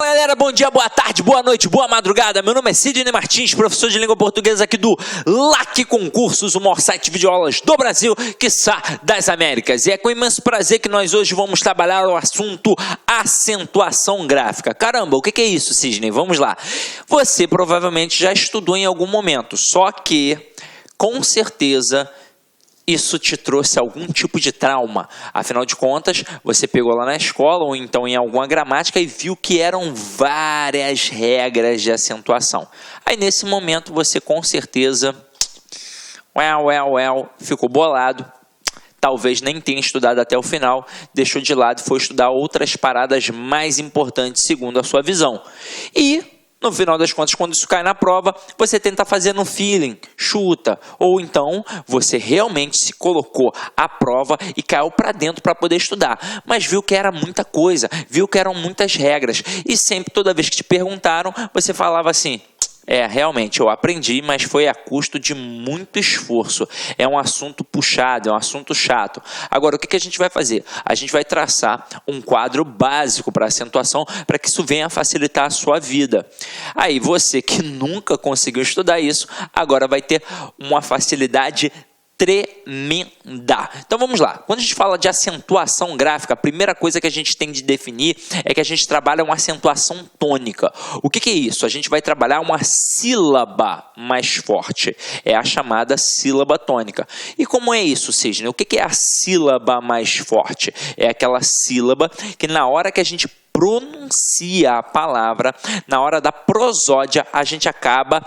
Fala galera, bom dia, boa tarde, boa noite, boa madrugada. Meu nome é Sidney Martins, professor de língua portuguesa aqui do LAC Concursos, o maior site de videoaulas do Brasil, quiçá das Américas. E é com imenso prazer que nós hoje vamos trabalhar o assunto acentuação gráfica. Caramba, o que é isso, Sidney? Vamos lá. Você provavelmente já estudou em algum momento, só que, com certeza, isso te trouxe algum tipo de trauma. Afinal de contas, você pegou lá na escola ou então em alguma gramática e viu que eram várias regras de acentuação. Aí nesse momento você com certeza ficou bolado. Talvez nem tenha estudado até o final, deixou de lado e foi estudar outras paradas mais importantes segundo a sua visão. E no final das contas, quando isso cai na prova, você tenta fazer no feeling, chuta, ou então você realmente se colocou à prova e caiu para dentro para poder estudar, mas viu que era muita coisa, viu que eram muitas regras, e sempre, toda vez que te perguntaram, você falava assim: realmente, eu aprendi, mas foi a custo de muito esforço. É um assunto puxado, é um assunto chato. Agora, o que a gente vai fazer? A gente vai traçar um quadro básico para acentuação, para que isso venha a facilitar a sua vida. Aí, você que nunca conseguiu estudar isso, agora vai ter uma facilidade tremenda. Então vamos lá. Quando a gente fala de acentuação gráfica, a primeira coisa que a gente tem de definir é que a gente trabalha uma acentuação tônica. O que é isso? A gente vai trabalhar uma sílaba mais forte. É a chamada sílaba tônica. E como é isso, Sidney? O que é a sílaba mais forte? É aquela sílaba que na hora que a gente pronuncia a palavra, na hora da prosódia, a gente acaba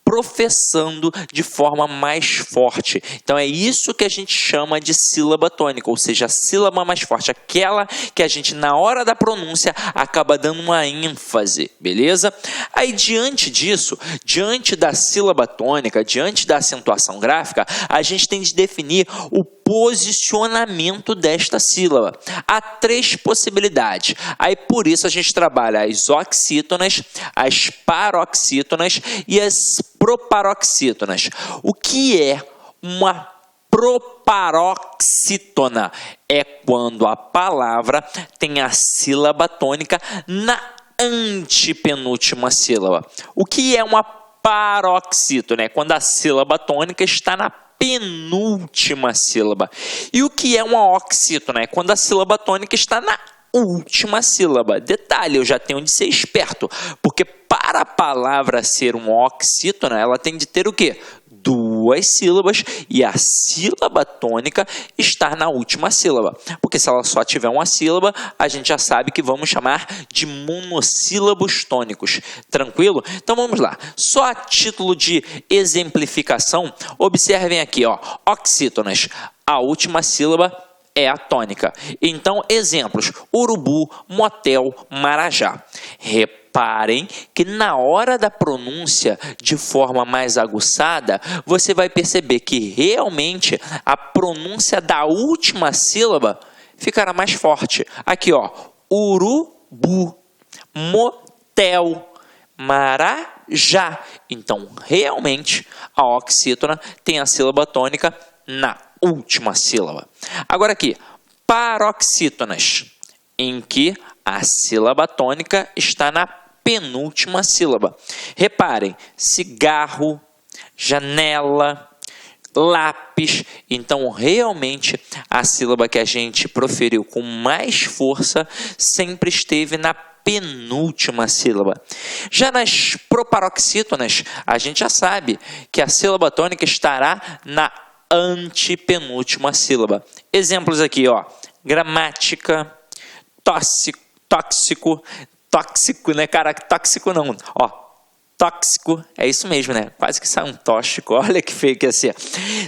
professando de forma mais forte. Então é isso que a gente chama de sílaba tônica, ou seja, a sílaba mais forte, aquela que a gente na hora da pronúncia acaba dando uma ênfase, beleza? Aí diante disso, diante da sílaba tônica, diante da acentuação gráfica, a gente tem de definir o posicionamento desta sílaba. Há três possibilidades. Aí por isso a gente trabalha as oxítonas, as paroxítonas e as proparoxítonas. O que é uma proparoxítona? É quando a palavra tem a sílaba tônica na antepenúltima sílaba. O que é uma paroxítona? É quando a sílaba tônica está na penúltima sílaba. E o que é uma oxítona? É quando a sílaba tônica está na última sílaba. Detalhe, eu já tenho de ser esperto, porque para a palavra ser uma oxítona, ela tem de ter o quê? Duas sílabas e a sílaba tônica estar na última sílaba. Porque se ela só tiver uma sílaba, a gente já sabe que vamos chamar de monossílabos tônicos. Tranquilo? Então vamos lá. Só a título de exemplificação, observem aqui, ó, oxítonas. A última sílaba é a tônica. Então, exemplos: urubu, motel, marajá. Reparem que na hora da pronúncia, de forma mais aguçada, você vai perceber que realmente a pronúncia da última sílaba ficará mais forte. Aqui, ó, urubu, motel, marajá. Então, realmente, a oxítona tem a sílaba tônica na última sílaba. Agora aqui, paroxítonas, em que a sílaba tônica está na penúltima sílaba. Reparem, cigarro, janela, lápis. Então, realmente, a sílaba que a gente proferiu com mais força sempre esteve na penúltima sílaba. Já nas proparoxítonas, a gente já sabe que a sílaba tônica estará na antepenúltima sílaba. Exemplos aqui, ó: gramática, tóxico, né, cara? Tóxico não, ó, tóxico, é isso mesmo, né? Quase que sai um tóxico, olha que feio que ia ser.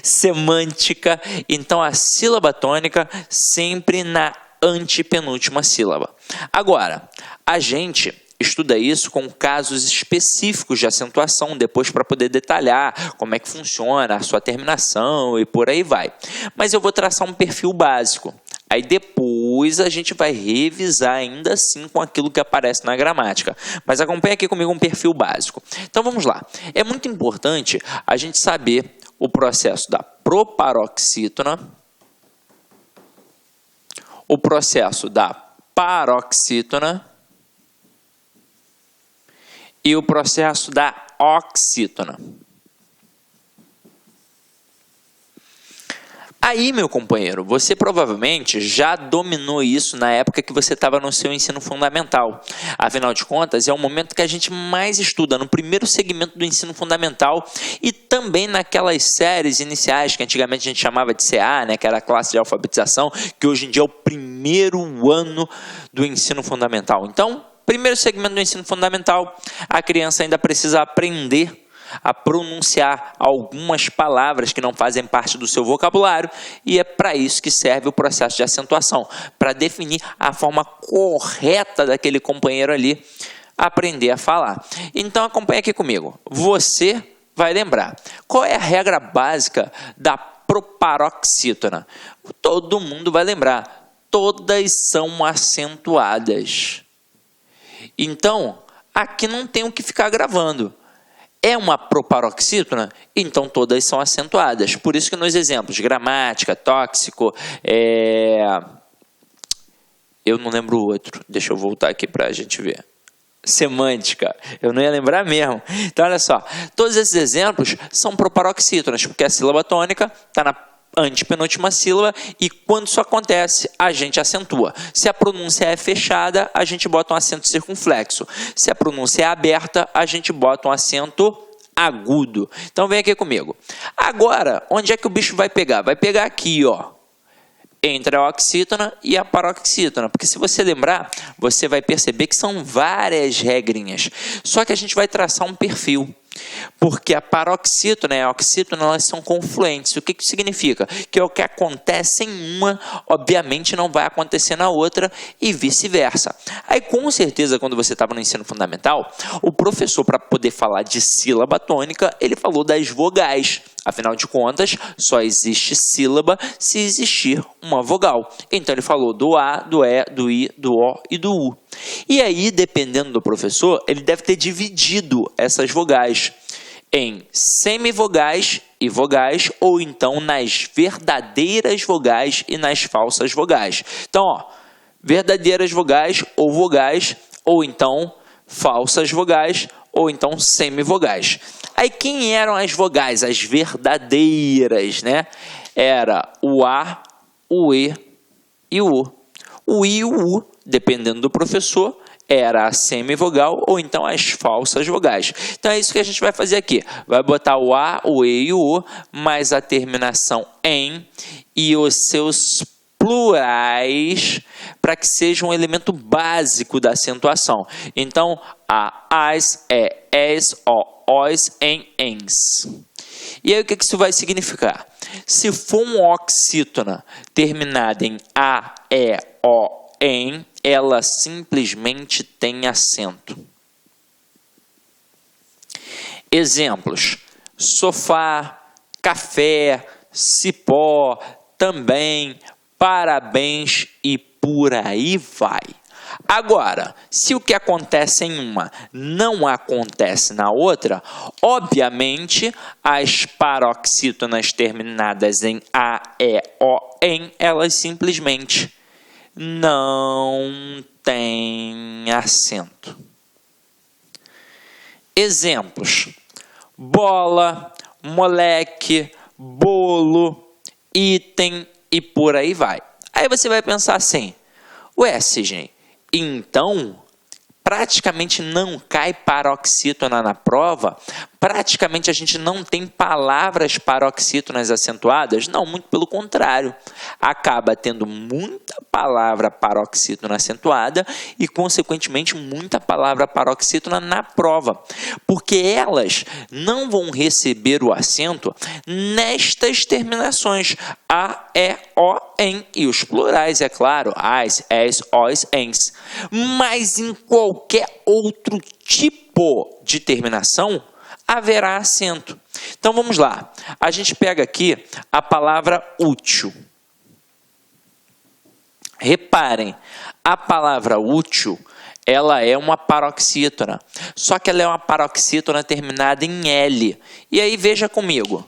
Semântica, então a sílaba tônica sempre na antepenúltima sílaba. Agora, a gente estuda isso com casos específicos de acentuação, depois para poder detalhar como é que funciona a sua terminação e por aí vai. Mas eu vou traçar um perfil básico. Aí depois a gente vai revisar ainda assim com aquilo que aparece na gramática. Mas acompanha aqui comigo um perfil básico. Então vamos lá. É muito importante a gente saber o processo da proparoxítona, o processo da paroxítona e o processo da oxítona. Aí, meu companheiro, você provavelmente já dominou isso na época que você estava no seu ensino fundamental. Afinal de contas, é o momento que a gente mais estuda, no primeiro segmento do ensino fundamental e também naquelas séries iniciais que antigamente a gente chamava de CA, né, que era a classe de alfabetização, que hoje em dia é o primeiro ano do ensino fundamental. Então, primeiro segmento do ensino fundamental, a criança ainda precisa aprender a pronunciar algumas palavras que não fazem parte do seu vocabulário, e é para isso que serve o processo de acentuação, para definir a forma correta daquele companheiro ali aprender a falar. Então acompanha aqui comigo. Você vai lembrar qual é a regra básica da proparoxítona. Todo mundo vai lembrar. Todas são acentuadas. Então, aqui não tem o que ficar gravando. É uma proparoxítona? Então todas são acentuadas. Por isso que nos exemplos, gramática, tóxico, eu não lembro o outro. Deixa eu voltar aqui para a gente ver. Semântica, eu não ia lembrar mesmo. Então olha só, todos esses exemplos são proparoxítonas, porque a sílaba tônica está na antepenúltima sílaba e quando isso acontece, a gente acentua. Se a pronúncia é fechada, a gente bota um acento circunflexo. Se a pronúncia é aberta, a gente bota um acento agudo. Então vem aqui comigo. Agora, onde é que o bicho vai pegar? Vai pegar aqui, ó, entre a oxítona e a paroxítona, porque se você lembrar, você vai perceber que são várias regrinhas, só que a gente vai traçar um perfil, porque a paroxítona e a oxítona, elas são confluentes. O que isso significa? Que é o que acontece em uma, obviamente não vai acontecer na outra e vice-versa. Aí com certeza, quando você estava no ensino fundamental, o professor, para poder falar de sílaba tônica, ele falou das vogais. Afinal de contas, só existe sílaba se existir uma vogal. Então ele falou do A, do E, do I, do O e do U. E aí, dependendo do professor, ele deve ter dividido essas vogais em semivogais e vogais, ou então nas verdadeiras vogais e nas falsas vogais. Então, ó, verdadeiras vogais, ou então falsas vogais, ou então semivogais. Aí quem eram as vogais, as verdadeiras, né? Era o A, o E e o U. O I e o U, dependendo do professor, era a semivogal ou então as falsas vogais. Então é isso que a gente vai fazer aqui. Vai botar o A, o E e o U, mais a terminação em e os seus plurais para que seja um elemento básico da acentuação. Então, as, es, os, ens. E aí o que isso vai significar? Se for uma oxítona terminada em a, e, o, em, ela simplesmente tem acento. Exemplos: sofá, café, cipó, também, parabéns e por aí vai. Agora, se o que acontece em uma não acontece na outra, obviamente as paroxítonas terminadas em a, e, o, em, elas simplesmente não têm acento. Exemplos: bola, moleque, bolo, item e por aí vai. Aí você vai pensar assim: ué, Sidney, então praticamente não cai paroxítona na prova? Praticamente a gente não tem palavras paroxítonas acentuadas? Não, muito pelo contrário. Acaba tendo muita palavra paroxítona acentuada e, consequentemente, muita palavra paroxítona na prova. Porque elas não vão receber o acento nestas terminações a, e, o, em e os plurais, é claro, as, es, os, ens. Mas em qualquer outro tipo de terminação, haverá acento. Então vamos lá. A gente pega aqui a palavra útil. Reparem, a palavra útil, ela é uma paroxítona. Só que ela é uma paroxítona terminada em L. E aí veja comigo.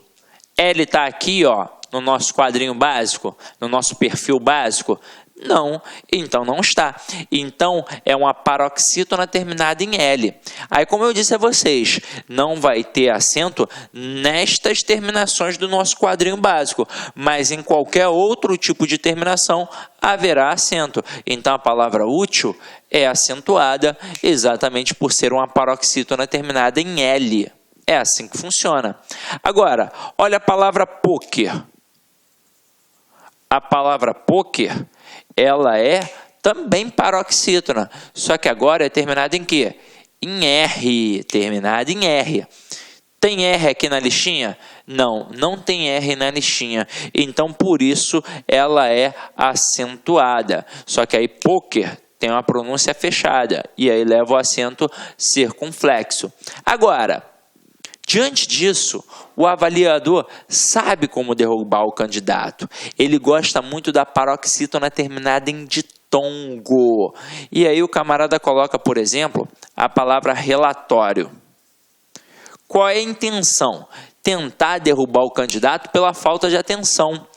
L está aqui, ó, no nosso quadrinho básico, no nosso perfil básico. Não, então não está. Então, é uma paroxítona terminada em L. Aí, como eu disse a vocês, não vai ter acento nestas terminações do nosso quadrinho básico, mas em qualquer outro tipo de terminação haverá acento. Então, a palavra útil é acentuada exatamente por ser uma paroxítona terminada em L. É assim que funciona. Agora, olha a palavra poker. A palavra poker, ela é também paroxítona, só que agora é terminada em quê? Em R, terminada em R. Tem R aqui na listinha? Não, não tem R na listinha. Então, por isso, ela é acentuada. Só que aí, poker tem uma pronúncia fechada, e aí leva o acento circunflexo. Agora, diante disso, o avaliador sabe como derrubar o candidato. Ele gosta muito da paroxítona terminada em ditongo. E aí o camarada coloca, por exemplo, a palavra relatório. Qual é a intenção? Tentar derrubar o candidato pela falta de atenção,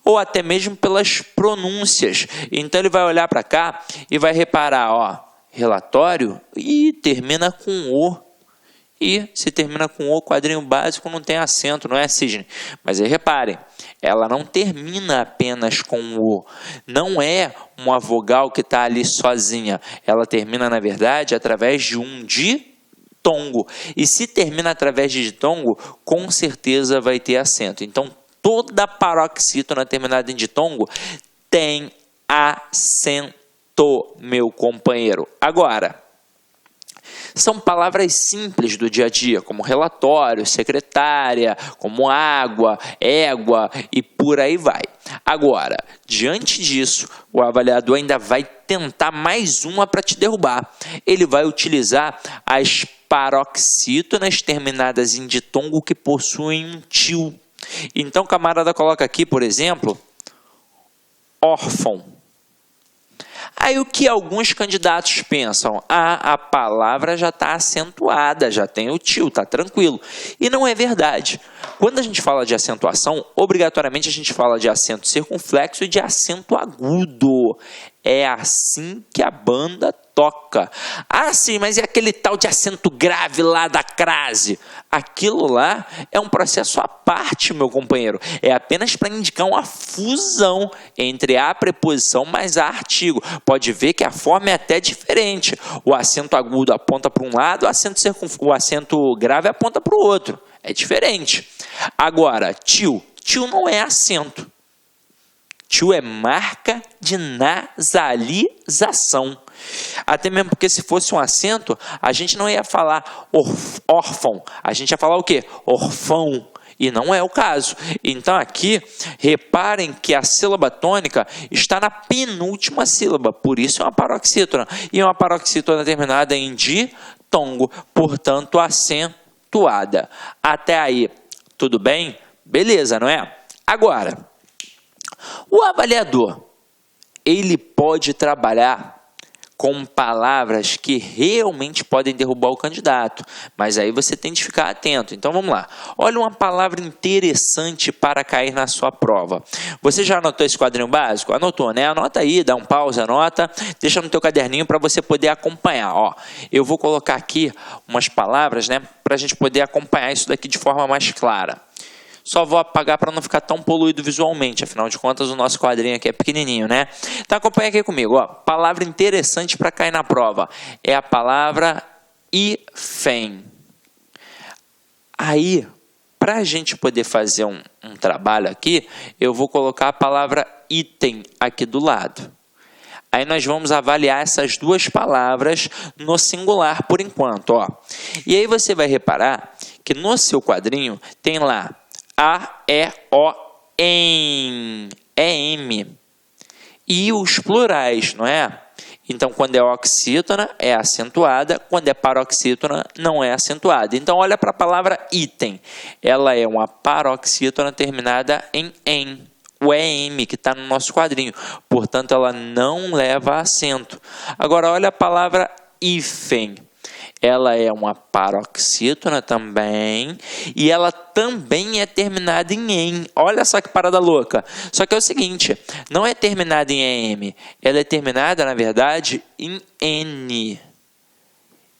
ou até mesmo pelas pronúncias. Então ele vai olhar para cá e vai reparar, ó, relatório, e termina com O. E se termina com O, quadrinho básico não tem acento, não é, Sidney? Mas aí reparem, ela não termina apenas com O. Não é uma vogal que está ali sozinha. Ela termina, na verdade, através de um ditongo. E se termina através de ditongo, com certeza vai ter acento. Então, toda paroxítona terminada em ditongo tem acento, meu companheiro. Agora, são palavras simples do dia a dia, como relatório, secretária, como água, égua e por aí vai. Agora, diante disso, o avaliador ainda vai tentar mais uma para te derrubar. Ele vai utilizar as paroxítonas terminadas em ditongo que possuem um til. Então, o camarada coloca aqui, por exemplo, órfão. Aí o que alguns candidatos pensam? A palavra já está acentuada, já tem o til, está tranquilo. E não é verdade. Quando a gente fala de acentuação, obrigatoriamente a gente fala de acento circunflexo e de acento agudo. É assim que a banda toca. Ah, sim, mas e aquele tal de acento grave lá da crase? Aquilo lá é um processo à parte, meu companheiro. É apenas para indicar uma fusão entre a preposição mais a artigo. Pode ver que a forma é até diferente. O acento agudo aponta para um lado, o acento grave aponta para o outro. É diferente. Agora, til não é acento. Til é marca de nasalização. Até mesmo porque se fosse um acento, a gente não ia falar órfão. A gente ia falar o quê? Orfão. E não é o caso. Então aqui, reparem que a sílaba tônica está na penúltima sílaba. Por isso é uma paroxítona. E é uma paroxítona terminada em ditongo. Portanto, acentuada. Até aí, tudo bem? Beleza, não é? Agora, o avaliador, ele pode trabalhar com palavras que realmente podem derrubar o candidato, mas aí você tem de ficar atento. Então vamos lá. Olha uma palavra interessante para cair na sua prova. Você já anotou esse quadrinho básico? Anotou, né? Anota aí, dá um pause, anota, deixa no teu caderninho para você poder acompanhar. Ó, eu vou colocar aqui umas palavras, né, para a gente poder acompanhar isso daqui de forma mais clara. Só vou apagar para não ficar tão poluído visualmente, afinal de contas o nosso quadrinho aqui é pequenininho, né? Então acompanha aqui comigo, ó. Palavra interessante para cair na prova é a palavra hífen. Aí, para a gente poder fazer um trabalho aqui, eu vou colocar a palavra item aqui do lado. Aí nós vamos avaliar essas duas palavras no singular por enquanto, ó. E aí você vai reparar que no seu quadrinho tem lá A, E, O, EM, EM. E os plurais, não é? Então, quando é oxítona, é acentuada. Quando é paroxítona, não é acentuada. Então, olha para a palavra item. Ela é uma paroxítona terminada em EM. O EM, que está no nosso quadrinho. Portanto, ela não leva acento. Agora, olha a palavra hífen. ela é uma paroxítona também, e ela também é terminada em "em". Olha só que parada louca. Só que é o seguinte, não é terminada em "em", ela é terminada, na verdade, em "n".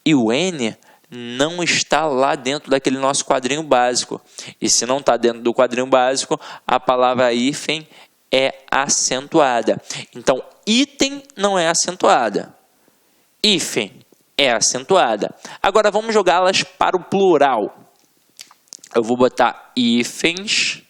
E o "n" não está lá dentro daquele nosso quadrinho básico. E se não está dentro do quadrinho básico, a palavra hífen é acentuada. Então, item não é acentuada. Hífen é acentuada. Agora vamos jogá-las para o plural. Eu vou botar hífens.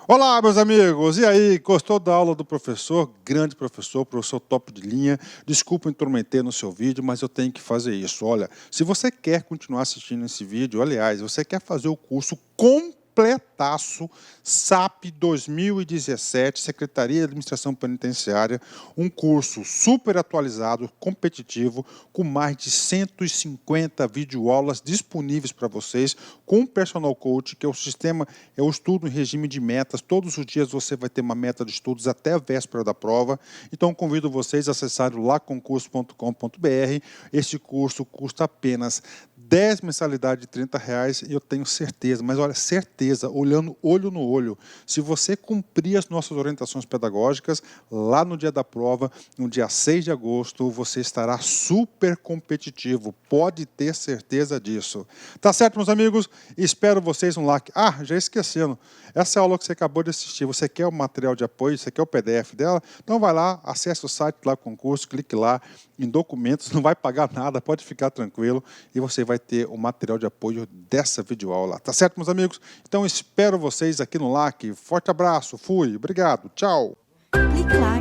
Olá, meus amigos! E aí, gostou da aula do professor? Grande professor top de linha. Desculpa intrometer no seu vídeo, mas eu tenho que fazer isso. Olha, se você quer continuar assistindo esse vídeo, aliás, você quer fazer o curso completaço SAP 2017, Secretaria de Administração Penitenciária, um curso super atualizado, competitivo, com mais de 150 videoaulas disponíveis para vocês, com um personal coach, que é o sistema, é o estudo em regime de metas. Todos os dias você vai ter uma meta de estudos até a véspera da prova. Então convido vocês a acessarem o laconcurso.com.br. Este curso custa apenas 10 mensalidades de R$30 e eu tenho certeza, mas olha, certeza, olhando olho no olho, se você cumprir as nossas orientações pedagógicas, lá no dia da prova, no dia 6 de agosto, você estará super competitivo, pode ter certeza disso. Tá certo, meus amigos? Espero vocês no like. Ah, já esquecendo, essa aula que você acabou de assistir, você quer o material de apoio, você quer o PDF dela? Então vai lá, acesse o site lá, concurso, clique lá em documentos, não vai pagar nada, pode ficar tranquilo, e você vai ter o material de apoio dessa videoaula. Tá certo, meus amigos? Então espero vocês aqui no LAC. Forte abraço, fui, obrigado, tchau! Clique lá.